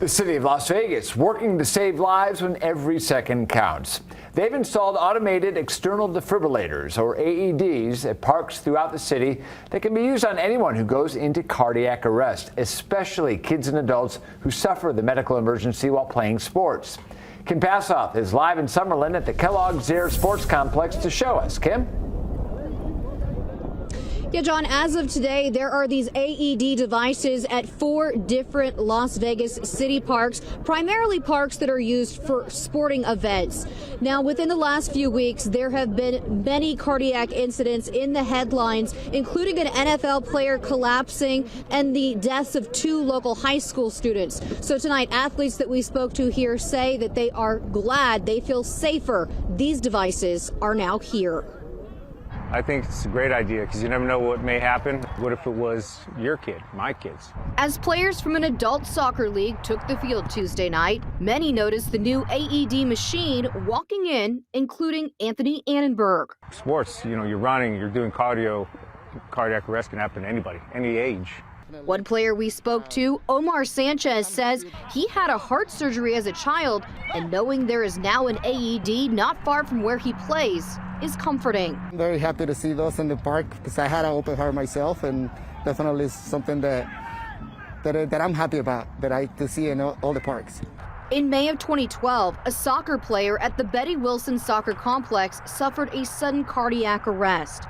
The city of Las Vegas working to save lives when every second counts. They've installed automated external defibrillators, or AEDs, at parks throughout the city that can be used on anyone who goes into cardiac arrest, especially kids and adults who suffer the medical emergency while playing sports. Kim Passoff is live in Summerlin at the Kellogg-Zaire Sports Complex to show us. Kim? Yeah, John, as of today, there are these AED devices at 4 different Las Vegas city parks, primarily parks that are used for sporting events. Now, within the last few weeks, there have been many cardiac incidents in the headlines, including an NFL player collapsing and the deaths of 2 local high school students. So tonight, athletes that we spoke to here say that they are glad, they feel safer. These devices are now here. I think it's a great idea because you never know what may happen. What if it was your kid, my kids? As players from an adult soccer league took the field Tuesday night, many noticed the new AED machine walking in, including Anthony Annenberg. Sports, you're running, you're doing cardio. Cardiac arrest can happen to anybody, any age. One player we spoke to, Omar Sanchez, says he had a heart surgery as a child, and knowing there is now an AED not far from where he plays is comforting. I'm very happy to see those in the park because I had an open heart myself, and definitely something that I'm happy about, that I to see in all the parks. In May of 2012, a soccer player at the Betty Wilson Soccer Complex suffered a sudden cardiac arrest.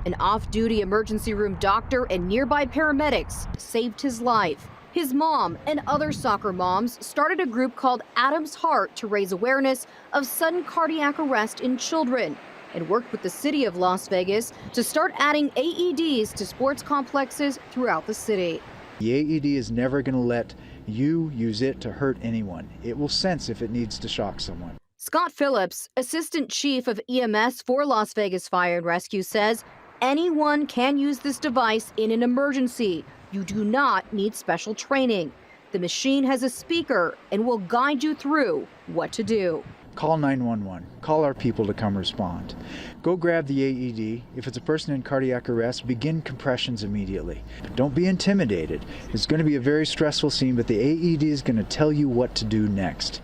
An off-duty emergency room doctor and nearby paramedics saved his life. His mom and other soccer moms started a group called Adam's Heart to raise awareness of sudden cardiac arrest in children, and worked with the city of Las Vegas to start adding AEDs to sports complexes throughout the city. The AED is never going to let you use it to hurt anyone. It will sense if it needs to shock someone. Scott Phillips, Assistant Chief of EMS for Las Vegas Fire and Rescue, says anyone can use this device in an emergency. You do not need special training. The machine has a speaker and will guide you through what to do. Call 911. Call our people to come respond. Go grab the AED. If it's a person in cardiac arrest, begin compressions immediately. Don't be intimidated. It's going to be a very stressful scene, but the AED is going to tell you what to do next.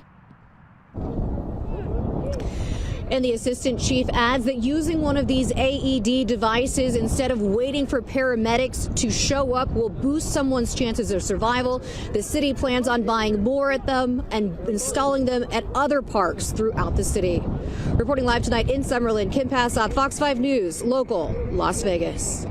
And the assistant chief adds that using one of these AED devices instead of waiting for paramedics to show up will boost someone's chances of survival. The city plans on buying more at them and installing them at other parks throughout the city. Reporting live tonight in Summerlin, Kim Passoff, Fox 5 News, local, Las Vegas.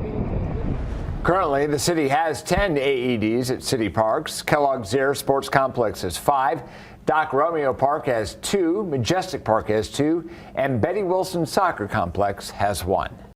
Currently, the city has 10 AEDs at city parks. Kellogg-Zaire Sports Complex has 5. Doc Romeo Park has 2, Majestic Park has 2, and Betty Wilson Soccer Complex has 1.